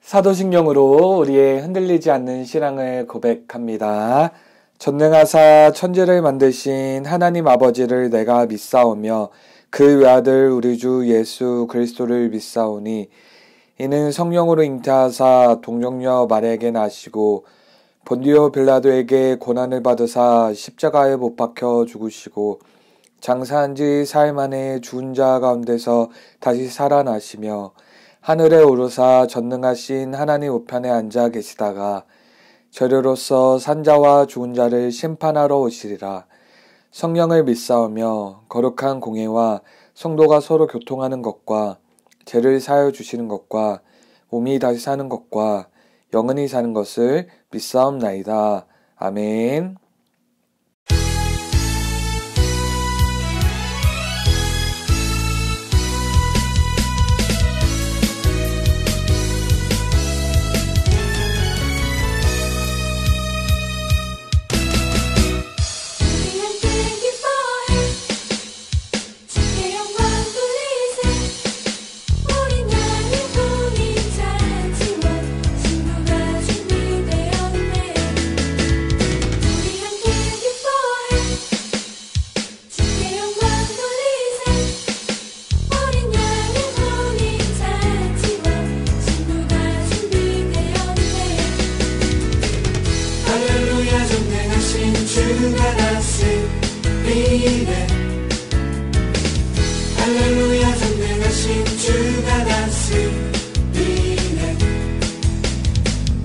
사도신경으로 우리의 흔들리지 않는 신앙을 고백합니다. 전능하사 천지를 만드신 하나님 아버지를 내가 믿사오며 그 외아들 우리 주 예수 그리스도를 믿사오니 이는 성령으로 잉태하사 동정녀 마리아에게 나시고 본디오 빌라도에게 고난을 받으사 십자가에 못 박혀 죽으시고 장사한 지 사흘 만에 죽은 자 가운데서 다시 살아나시며 하늘에 오르사 전능하신 하나님 우편에 앉아 계시다가 저리로서 산자와 죽은 자를 심판하러 오시리라. 성령을 믿사오며 거룩한 공회와 성도가 서로 교통하는 것과 죄를 사하여 주시는 것과 몸이 다시 사는 것과 영원히 사는 것을 믿사옵나이다. 아멘. 주가 다스리네. 할렐루야 전능하신 주가 다스리네.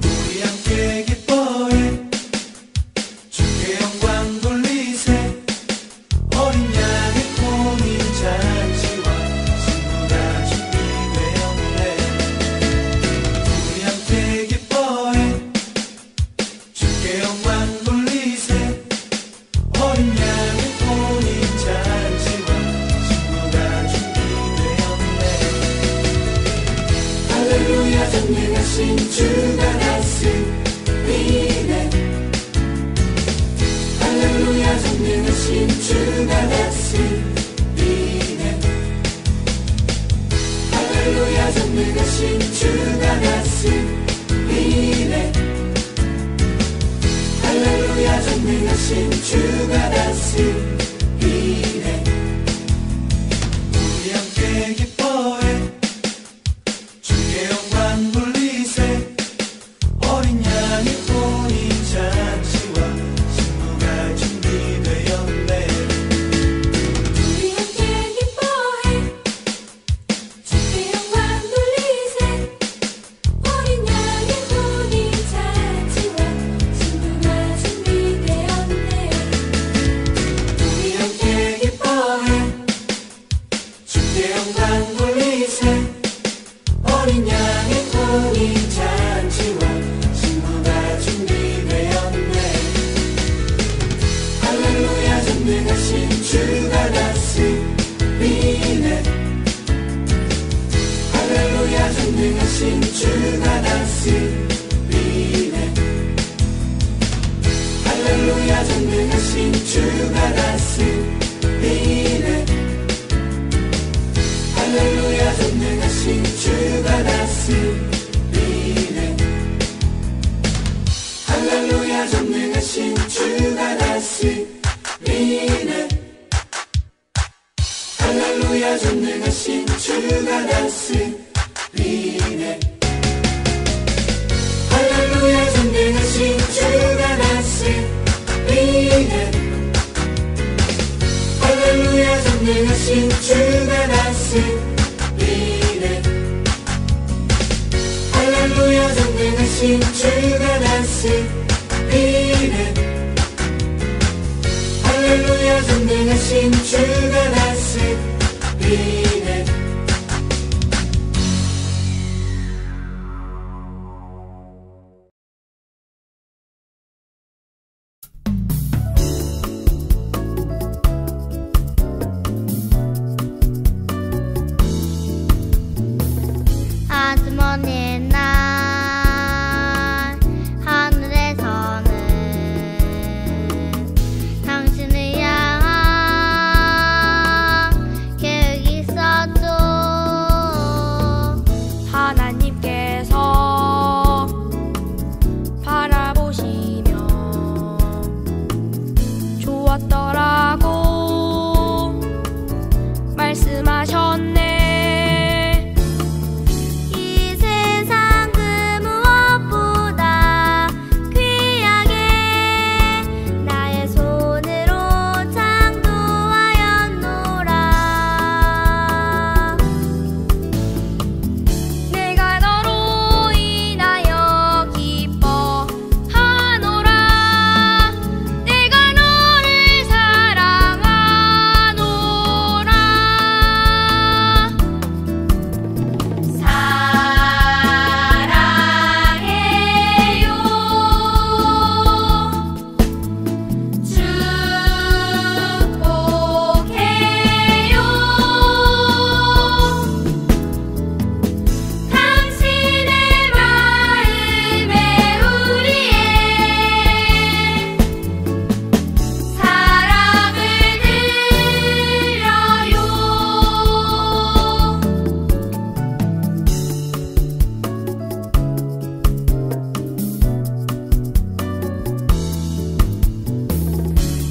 우리 함께 기뻐해 주께 영광 돌리세. 어린 양의 혼인 잔치와 신부가 준비되었네. 우리 함께 기뻐해 주께 영광 돌리세. 어린 양의 혼인 잔치와 신부가 준비되었네. 할렐루야 전능하신 주가 다스리네. 할렐루야 전능하신 주가 다스리네. 할렐루야 전능하신 주가 다스리네. 할렐루야 전능하신 주가 다스리네. 우리 함께 기뻐해 주께 영광 돌리세. 어린 양의 혼인 잔치와 신부가 준비되었네. 우리 함께 기뻐해 주께 영광 돌리세. 어린 양의 혼인 잔치와 신부가 준비되었네. 우리 함께 기뻐해 주께 영광 돌리세. 어린 양의 혼인 잔치와 신부가 준비되었네. 할렐루야 전능하신 주가 다스리네. 할렐루야 전능하신 주가 다스리네. 할렐루야 전능하신 주가 다스리네. 할렐루야 전능하신 주가 다스리네. 할렐루야 전능하신 주가 다스리네. 할렐루야 전능하신 주가 다스리네. 할렐루야 전능하신 주가 다스리네. 할렐루야 전능하신 주가 다스리네. 할렐루야 전능하신 주가 다스리네. 할렐루야 전능하신 주가 다스리네. 말씀하셨네. 이 세상 그 무엇보다 귀하게 나의 손으로 창조하였노라. 내가 너로 인하여 기뻐하노라. 내가 너를 사랑하노라. 사랑해요. 축복해요. 당신의 마음에 우리의 사랑을 드려요.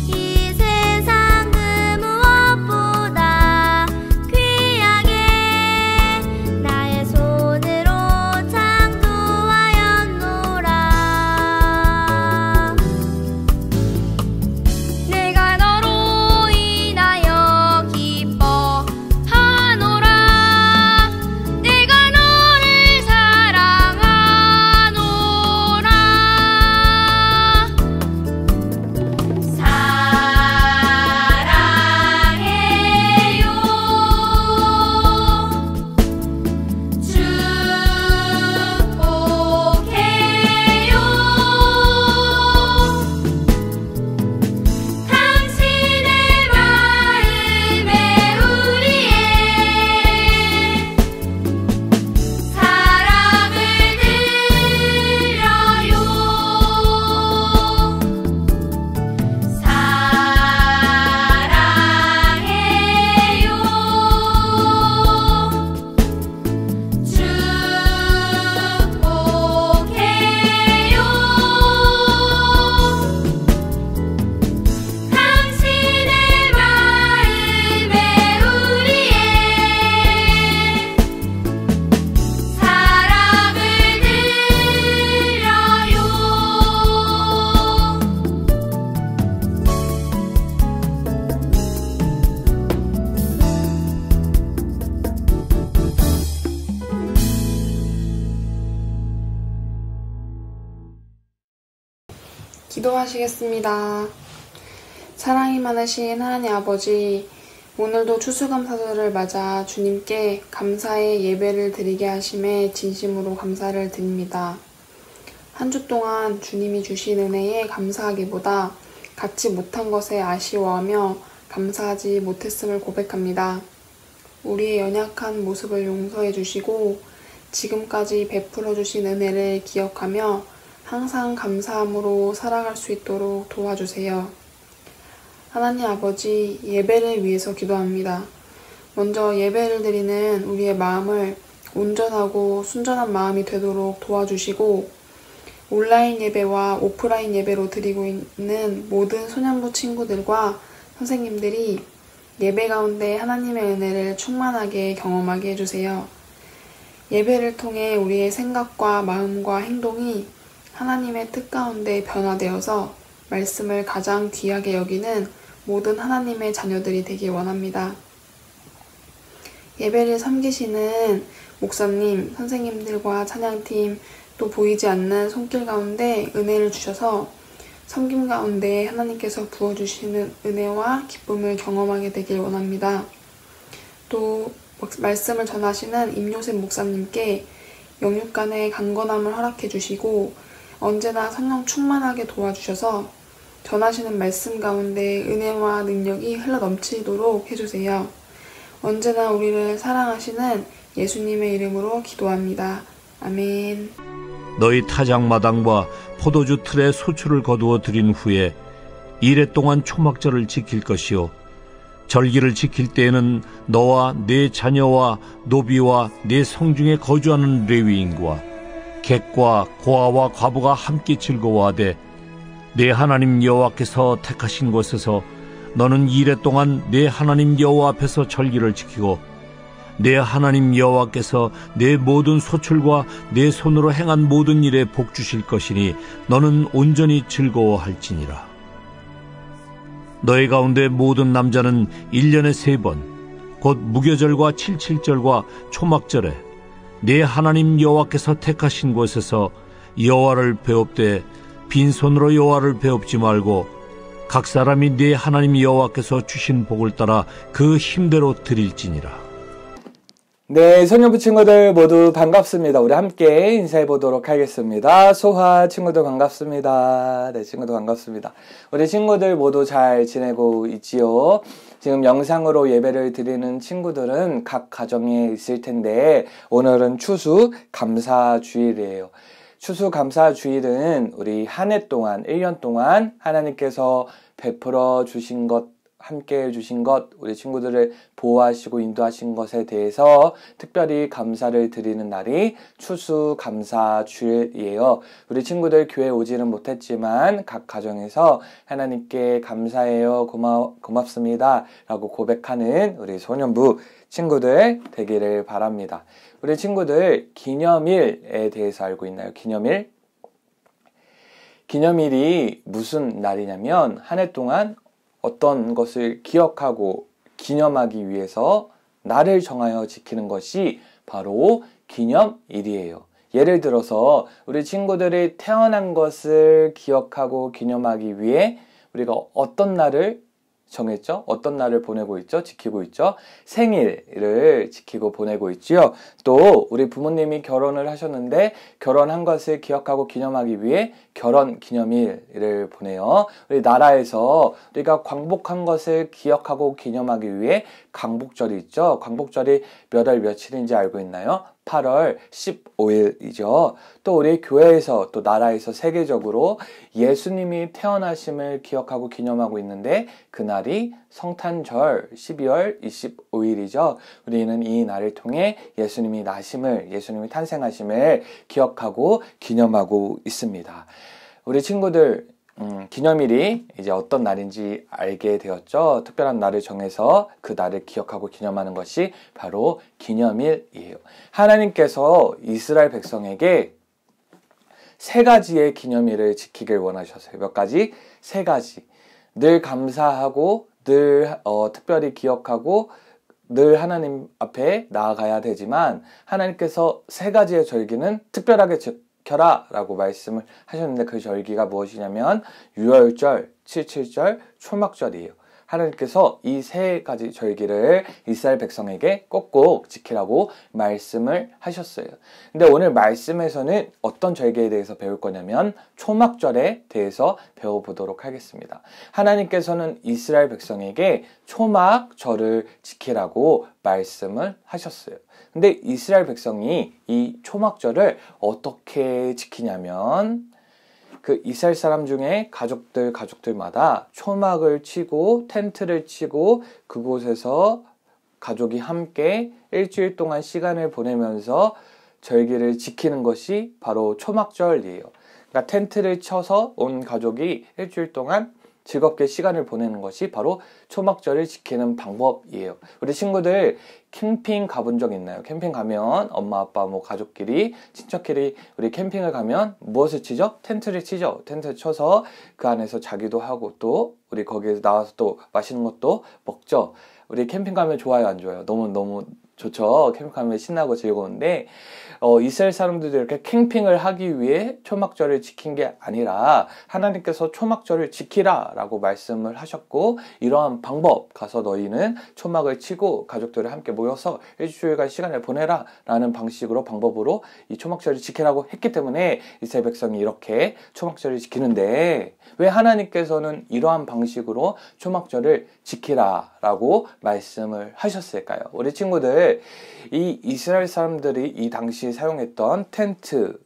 이 세상 그 무엇보다 귀하게 나의 손으로 창조하였노라. 내가 너로 인하여 기뻐하노라. 내가 너를 사랑하노라. 사랑해요. 축복해요. 당신의 마음에 우리의 사랑을 드려요. 기도하시겠습니다. 사랑이 많으신 하나님 아버지, 오늘도 추수감사절을 맞아 주님께 감사의 예배를 드리게 하심에 진심으로 감사를 드립니다. 한 주 동안 주님이 주신 은혜에 감사하기보다 갖지 못한 것에 아쉬워하며 감사하지 못했음을 고백합니다. 우리의 연약한 모습을 용서해 주시고 지금까지 베풀어 주신 은혜를 기억하며 항상 감사함으로 살아갈 수 있도록 도와주세요. 하나님 아버지, 예배를 위해서 기도합니다. 먼저 예배를 드리는 우리의 마음을 온전하고 순전한 마음이 되도록 도와주시고, 온라인 예배와 오프라인 예배로 드리고 있는 모든 소년부 친구들과 선생님들이 예배 가운데 하나님의 은혜를 충만하게 경험하게 해주세요. 예배를 통해 우리의 생각과 마음과 행동이 하나님의 뜻 가운데 변화되어서 말씀을 가장 귀하게 여기는 모든 하나님의 자녀들이 되길 원합니다. 예배를 섬기시는 목사님, 선생님들과 찬양팀, 또 보이지 않는 손길 가운데 은혜를 주셔서 섬김 가운데 하나님께서 부어주시는 은혜와 기쁨을 경험하게 되길 원합니다. 또 말씀을 전하시는 임요셉 목사님께 영육간의 강건함을 허락해 주시고 언제나 성령 충만하게 도와주셔서 전하시는 말씀 가운데 은혜와 능력이 흘러넘치도록 해주세요. 언제나 우리를 사랑하시는 예수님의 이름으로 기도합니다. 아멘. 너희 타작마당과 포도주 틀에 소출을 거두어 드린 후에 이레 동안 초막절을 지킬 것이요 절기를 지킬 때에는 너와 네 자녀와 노비와 네 성중에 거주하는 레위인과 객과 고아와 과부가 함께 즐거워하되 내 하나님 여호와께서 택하신 곳에서 너는 이레 동안 내 하나님 여호와 앞에서 절기를 지키고 내 하나님 여호와께서 내 모든 소출과 내 손으로 행한 모든 일에 복 주실 것이니 너는 온전히 즐거워할지니라. 너희 가운데 모든 남자는 1년에 3번 곧 무교절과 칠칠절과 초막절에 내 하나님 여호와께서 택하신 곳에서 여호와를 배웁되 빈손으로 여호와를 배웁지 말고 각 사람이 내 하나님 여호와께서 주신 복을 따라 그 힘대로 드릴지니라. 네, 소년부 친구들 모두 반갑습니다. 우리 함께 인사해 보도록 하겠습니다. 소화 친구들 반갑습니다. 네, 친구들 반갑습니다. 우리 친구들 모두 잘 지내고 있지요? 지금 영상으로 예배를 드리는 친구들은 각 가정에 있을 텐데 오늘은 추수 감사 주일이에요. 추수 감사 주일은 우리 한 해 동안 1년 동안 하나님께서 베풀어 주신 것, 함께 해주신 것, 우리 친구들을 보호하시고 인도하신 것에 대해서 특별히 감사를 드리는 날이 추수감사 주일이에요. 우리 친구들 교회 오지는 못했지만 각 가정에서 하나님께 감사해요, 고맙습니다 라고 고백하는 우리 소년부 친구들 되기를 바랍니다. 우리 친구들 기념일에 대해서 알고 있나요? 기념일? 기념일이 무슨 날이냐면 한 해 동안 어떤 것을 기억하고 기념하기 위해서 날을 정하여 지키는 것이 바로 기념일이에요. 예를 들어서 우리 친구들이 태어난 것을 기억하고 기념하기 위해 우리가 어떤 날을 정했죠? 어떤 날을 보내고 있죠? 지키고 있죠? 생일을 지키고 보내고 있죠. 또 우리 부모님이 결혼을 하셨는데 결혼한 것을 기억하고 기념하기 위해 결혼 기념일을 보내요. 우리 나라에서 우리가 광복한 것을 기억하고 기념하기 위해 광복절이 있죠. 광복절이 몇 월 며칠인지 알고 있나요? 8월 15일이죠. 또 우리 교회에서 또 나라에서 세계적으로 예수님이 태어나심을 기억하고 기념하고 있는데 그날이 성탄절 12월 25일이죠. 우리는 이 날을 통해 예수님이 나심을, 예수님이 탄생하심을 기억하고 기념하고 있습니다. 우리 친구들 기념일이 이제 어떤 날인지 알게 되었죠. 특별한 날을 정해서 그 날을 기억하고 기념하는 것이 바로 기념일이에요. 하나님께서 이스라엘 백성에게 3가지의 기념일을 지키길 원하셨어요. 몇 가지? 3가지. 늘 감사하고 늘 특별히 기억하고 늘 하나님 앞에 나아가야 되지만 하나님께서 3가지의 절기는 특별하게 지켜라 라고 말씀을 하셨는데 그 절기가 무엇이냐면 유월절, 칠칠절, 초막절이에요. 하나님께서 이 3가지 절기를 이스라엘 백성에게 꼭꼭 지키라고 말씀을 하셨어요. 근데 오늘 말씀에서는 어떤 절기에 대해서 배울 거냐면 초막절에 대해서 배워보도록 하겠습니다. 하나님께서는 이스라엘 백성에게 초막절을 지키라고 말씀을 하셨어요. 근데 이스라엘 백성이 이 초막절을 어떻게 지키냐면 그 이스라엘 사람 중에 가족들마다 초막을 치고 텐트를 치고 그곳에서 가족이 함께 일주일 동안 시간을 보내면서 절기를 지키는 것이 바로 초막절이에요. 그러니까 텐트를 쳐서 온 가족이 일주일 동안 즐겁게 시간을 보내는 것이 바로 초막절을 지키는 방법이에요. 우리 친구들 캠핑 가본 적 있나요? 캠핑 가면 엄마, 아빠, 가족끼리, 친척끼리 우리 캠핑을 가면 무엇을 치죠? 텐트를 치죠. 텐트 쳐서 그 안에서 자기도 하고 또 우리 거기에서 나와서 또 맛있는 것도 먹죠. 우리 캠핑 가면 좋아요, 안 좋아요? 너무 좋죠. 캠핑 가면 신나고 즐거운데 이스라엘 사람들도 이렇게 캠핑을 하기 위해 초막절을 지킨 게 아니라 하나님께서 초막절을 지키라 라고 말씀을 하셨고 이러한 방법 가서 너희는 초막을 치고 가족들을 함께 모여서 일주일간 시간을 보내라 라는 방법으로 이 초막절을 지키라고 했기 때문에 이스라엘 백성이 이렇게 초막절을 지키는데 왜 하나님께서는 이러한 방식으로 초막절을 지키라 라고 말씀을 하셨을까요? 우리 친구들 이 이스라엘 사람들이 이 당시 사용했던 텐트,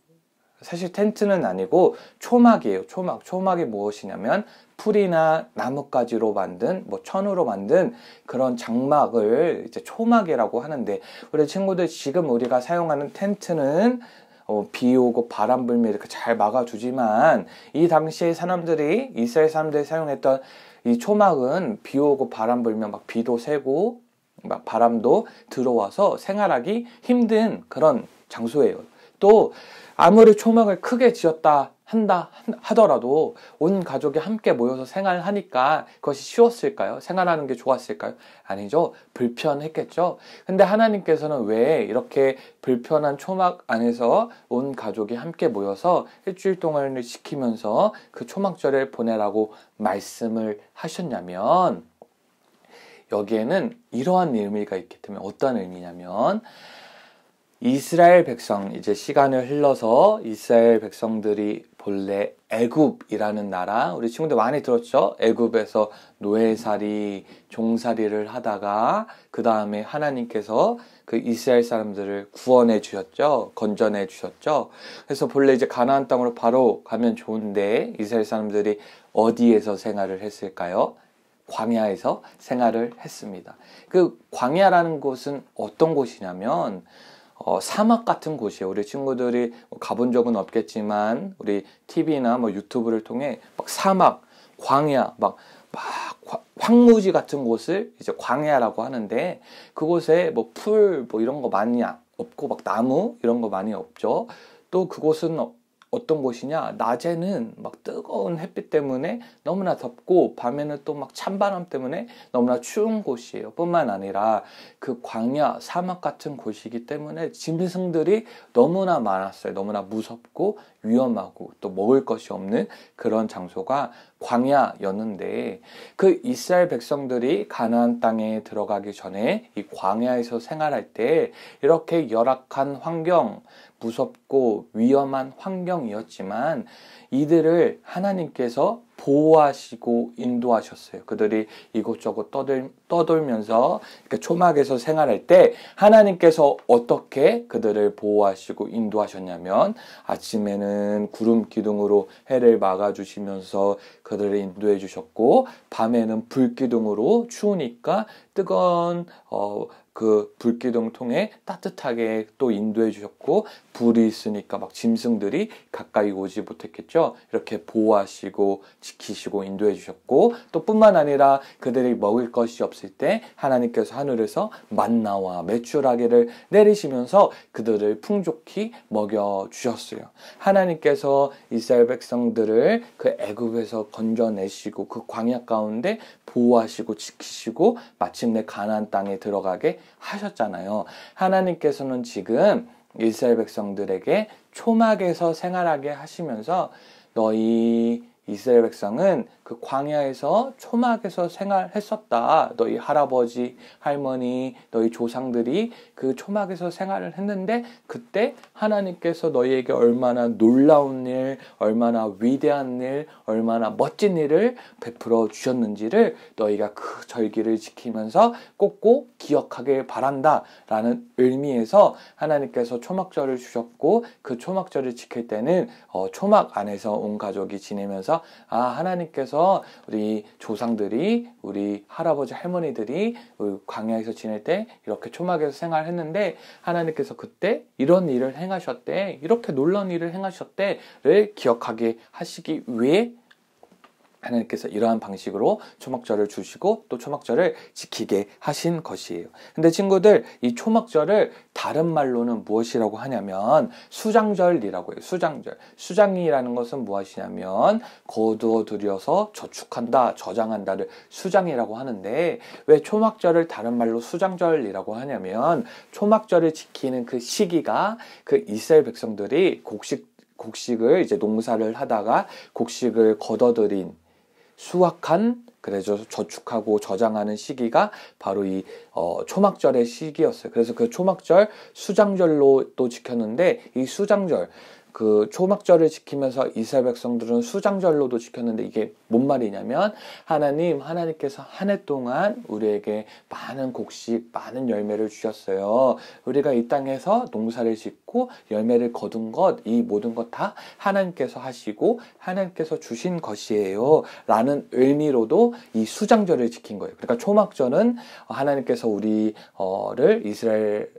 사실 텐트는 아니고 초막이에요. 초막이 무엇이냐면 풀이나 나뭇가지로 만든 천으로 만든 그런 장막을 이제 초막이라고 하는데 우리 친구들 지금 우리가 사용하는 텐트는 비 오고 바람 불면 이렇게 잘 막아주지만 이 당시에 이스라엘 사람들이 사용했던 이 초막은 비 오고 바람 불면 막 비도 새고 막 바람도 들어와서 생활하기 힘든 그런 장소예요. 또 아무리 초막을 크게 지었다 하더라도 온 가족이 함께 모여서 생활하니까 그것이 쉬웠을까요? 생활하는 게 좋았을까요? 아니죠. 불편했겠죠. 근데 하나님께서는 왜 이렇게 불편한 초막 안에서 온 가족이 함께 모여서 일주일 동안을 지키면서 그 초막절을 보내라고 말씀을 하셨냐면, 여기에는 이러한 의미가 있기 때문에, 어떤 의미냐면, 이스라엘 백성, 이제 시간을 흘러서 이스라엘 백성들이 본래 애굽이라는 나라, 우리 친구들 많이 들었죠? 애굽에서 노예살이, 종살이를 하다가 그 다음에 하나님께서 그 이스라엘 사람들을 구원해 주셨죠? 건져내 주셨죠? 그래서 본래 이제 가나안 땅으로 바로 가면 좋은데 이스라엘 사람들이 어디에서 생활을 했을까요? 광야에서 생활을 했습니다. 그 광야라는 곳은 어떤 곳이냐면 사막 같은 곳이에요. 우리 친구들이 가본 적은 없겠지만 우리 TV나 뭐 유튜브를 통해 막 사막, 광야, 막 황무지 같은 곳을 이제 광야라고 하는데, 그곳에 뭐 풀 뭐 이런 거 많이 없고 막 나무 이런 거 많이 없죠. 또 그곳은 어떤 곳이냐? 낮에는 막 뜨거운 햇빛 때문에 너무나 덥고 밤에는 또 막 찬바람 때문에 너무나 추운 곳이에요. 뿐만 아니라 그 광야, 사막 같은 곳이기 때문에 짐승들이 너무나 많았어요. 너무나 무섭고 위험하고 또 먹을 것이 없는 그런 장소가 광야였는데, 그 이스라엘 백성들이 가나안 땅에 들어가기 전에 이 광야에서 생활할 때 이렇게 열악한 환경, 무섭고 위험한 환경이었지만 이들을 하나님께서 보호하시고 인도하셨어요. 그들이 이곳저곳 떠돌면서 이렇게 초막에서 생활할 때 하나님께서 어떻게 그들을 보호하시고 인도하셨냐면, 아침에는 구름 기둥으로 해를 막아주시면서 그들을 인도해 주셨고, 밤에는 불 기둥으로 추우니까 뜨거운 그 불기둥 통해 따뜻하게 또 인도해 주셨고, 불이 있으니까 막 짐승들이 가까이 오지 못했겠죠. 이렇게 보호하시고 지키시고 인도해 주셨고, 또 뿐만 아니라 그들이 먹을 것이 없을 때 하나님께서 하늘에서 만나와 메추라기를 내리시면서 그들을 풍족히 먹여 주셨어요. 하나님께서 이스라엘 백성들을 그 애굽에서 건져내시고 그 광야 가운데 보호하시고 지키시고 마침내 가나안 땅에 들어가게 하셨잖아요. 하나님께서는 지금 이스라엘 백성들에게 초막에서 생활하게 하시면서, 너희 이스라엘 백성은 그 광야에서 초막에서 생활했었다. 너희 할아버지, 할머니, 너희 조상들이 그 초막에서 생활을 했는데 그때 하나님께서 너희에게 얼마나 놀라운 일, 얼마나 위대한 일, 얼마나 멋진 일을 베풀어 주셨는지를 너희가 그 절기를 지키면서 꼭꼭 기억하길 바란다 라는 의미에서 하나님께서 초막절을 주셨고, 그 초막절을 지킬 때는 초막 안에서 온 가족이 지내면서 하나님께서 우리 조상들이, 우리 할아버지 할머니들이 광야에서 지낼 때 이렇게 초막에서 생활했는데 하나님께서 그때 이런 일을 행하셨대, 이렇게 놀라운 일을 행하셨대를 기억하게 하시기 위해 하나님께서 이러한 방식으로 초막절을 주시고 또 초막절을 지키게 하신 것이에요. 근데 친구들, 이 초막절을 다른 말로는 무엇이라고 하냐면 수장절이라고 해요. 수장절. 수장이라는 것은 무엇이냐면 거두어 들여서 저축한다, 저장한다를 수장이라고 하는데, 왜 초막절을 다른 말로 수장절이라고 하냐면 초막절을 지키는 그 시기가 그 이스라엘 백성들이 곡식을 이제 농사를 하다가 곡식을 거둬들인 수확한, 그래서 저축하고 저장하는 시기가 바로 이 초막절의 시기였어요. 그래서 그 초막절 수장절로 또 지켰는데, 이 수장절, 그 초막절을 지키면서 이스라엘 백성들은 수장절로도 지켰는데, 이게 뭔 말이냐면 하나님께서 한 해 동안 우리에게 많은 곡식, 많은 열매를 주셨어요. 우리가 이 땅에서 농사를 짓고 열매를 거둔 것, 이 모든 것 다 하나님께서 하시고 하나님께서 주신 것이에요 라는 의미로도 이 수장절을 지킨 거예요. 그러니까 초막절은 하나님께서 우리를 이스라엘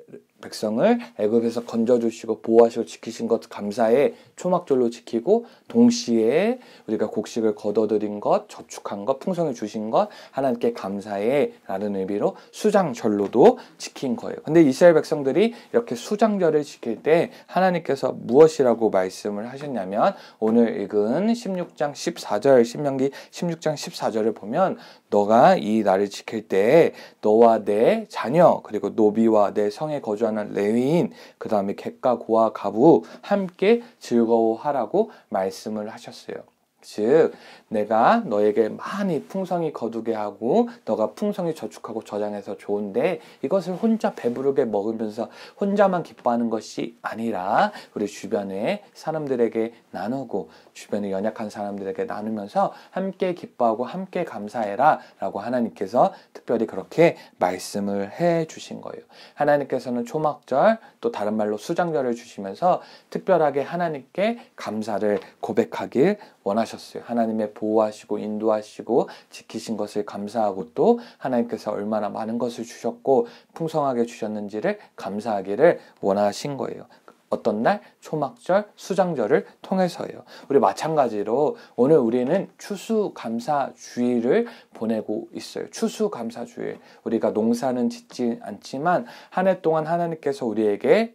백성을 애굽에서 건져주시고 보호하시고 지키신 것 감사에 초막절로 지키고, 동시에 우리가 곡식을 거둬들인 것, 저축한 것, 풍성히 주신 것 하나님께 감사해 라는 의미로 수장절로도 지킨 거예요. 근데 이스라엘 백성들이 이렇게 수장절을 지킬 때 하나님께서 무엇이라고 말씀을 하셨냐면, 오늘 읽은 16장 14절, 신명기 16장 14절을 보면, 너가 이 날을 지킬 때 너와 내 자녀, 그리고 노비와 내 성에 거주하는 레위인, 그 다음에 객과 고와 가부 함께 즐거워하라고 말씀을 하셨어요. 즉 내가 너에게 많이 풍성히 거두게 하고 너가 풍성히 저축하고 저장해서 좋은데, 이것을 혼자 배부르게 먹으면서 혼자만 기뻐하는 것이 아니라 우리 주변에 사람들에게 나누고 주변에 연약한 사람들에게 나누면서 함께 기뻐하고 함께 감사해라 라고 하나님께서 특별히 그렇게 말씀을 해 주신 거예요. 하나님께서는 초막절, 또 다른 말로 수장절을 주시면서 특별하게 하나님께 감사를 고백하길 원하셨어요. 하나님의 보호하시고 인도하시고 지키신 것을 감사하고, 또 하나님께서 얼마나 많은 것을 주셨고 풍성하게 주셨는지를 감사하기를 원하신 거예요. 어떤 날? 초막절, 수장절을 통해서예요. 우리 마찬가지로 오늘 우리는 추수감사주일을 보내고 있어요. 추수감사주일. 우리가 농사는 짓지 않지만 한 해 동안 하나님께서 우리에게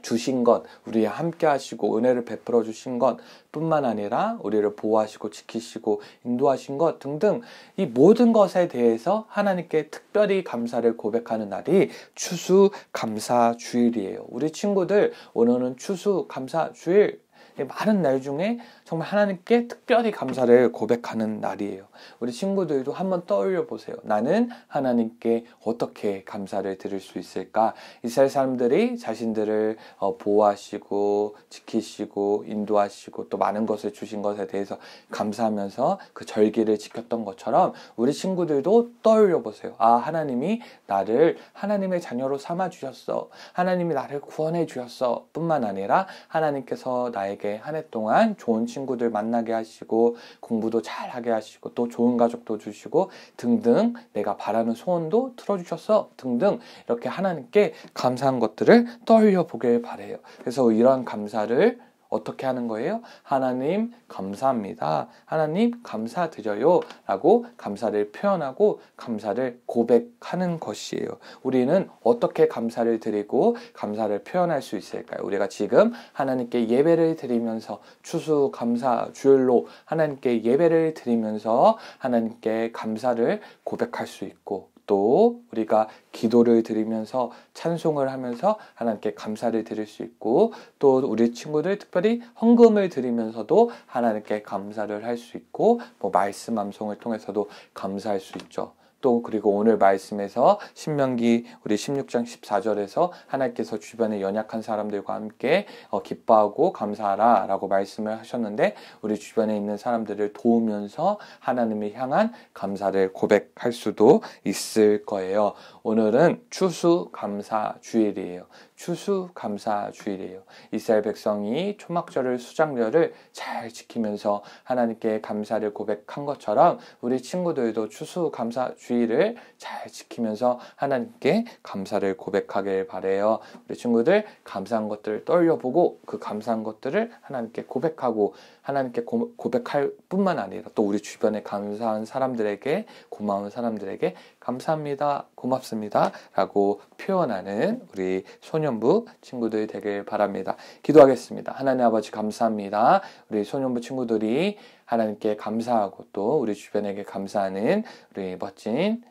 주신 것, 우리와 함께 하시고 은혜를 베풀어 주신 것 뿐만 아니라 우리를 보호하시고 지키시고 인도하신 것 등등, 이 모든 것에 대해서 하나님께 특별히 감사를 고백하는 날이 추수감사주일이에요. 우리 친구들, 오늘은 추수감사주일, 많은 날 중에 정말 하나님께 특별히 감사를 고백하는 날이에요. 우리 친구들도 한번 떠올려 보세요. 나는 하나님께 어떻게 감사를 드릴 수 있을까? 이스라엘 사람들이 자신들을 보호하시고 지키시고 인도하시고 또 많은 것을 주신 것에 대해서 감사하면서 그 절기를 지켰던 것처럼 우리 친구들도 떠올려 보세요. 아, 하나님이 나를 하나님의 자녀로 삼아 주셨어. 하나님이 나를 구원해 주셨어. 뿐만 아니라 하나님께서 나에게 한 해 동안 좋은 친구들 만나게 하시고 공부도 잘하게 하시고 또 좋은 가족도 주시고 등등, 내가 바라는 소원도 들어주셨어 등등, 이렇게 하나님께 감사한 것들을 떠올려 보길 바래요. 그래서 이런 감사를 어떻게 하는 거예요? 하나님 감사합니다. 하나님 감사드려요. 라고 감사를 표현하고 감사를 고백하는 것이에요. 우리는 어떻게 감사를 드리고 감사를 표현할 수 있을까요? 우리가 지금 하나님께 예배를 드리면서 추수감사주일로 하나님께 예배를 드리면서 하나님께 감사를 고백할 수 있고, 또 우리가 기도를 드리면서 찬송을 하면서 하나님께 감사를 드릴 수 있고, 또 우리 친구들 특별히 헌금을 드리면서도 하나님께 감사를 할 수 있고, 뭐 말씀 암송을 통해서도 감사할 수 있죠. 또 그리고 오늘 말씀에서 신명기 우리 16장 14절에서 하나님께서 주변에 연약한 사람들과 함께 기뻐하고 감사하라 라고 말씀을 하셨는데, 우리 주변에 있는 사람들을 도우면서 하나님을 향한 감사를 고백할 수도 있을 거예요. 오늘은 추수감사주일이에요. 추수감사주일이에요. 이스라엘 백성이 초막절을 수장절을 잘 지키면서 하나님께 감사를 고백한 것처럼 우리 친구들도 추수감사주일을 잘 지키면서 하나님께 감사를 고백하길 바래요. 우리 친구들 감사한 것들을 떠올려보고 그 감사한 것들을 하나님께 고백하고, 하나님께 고백할 뿐만 아니라 또 우리 주변에 감사한 사람들에게, 고마운 사람들에게 감사합니다, 고맙습니다 라고 표현하는 우리 소년부 친구들이 되길 바랍니다. 기도하겠습니다. 하나님 아버지 감사합니다. 우리 소년부 친구들이 하나님께 감사하고 또 우리 주변에게 감사하는 우리 멋진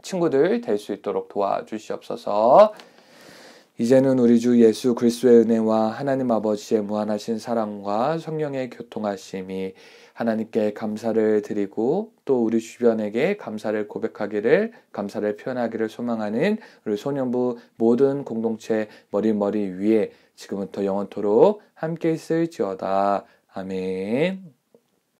친구들 될 수 있도록 도와주시옵소서. 이제는 우리 주 예수 그리스도의 은혜와 하나님 아버지의 무한하신 사랑과 성령의 교통하심이 하나님께 감사를 드리고 또 우리 주변에게 감사를 고백하기를, 감사를 표현하기를 소망하는 우리 소년부 모든 공동체 머리 위에 지금부터 영원토록 함께 있을지어다. 아멘.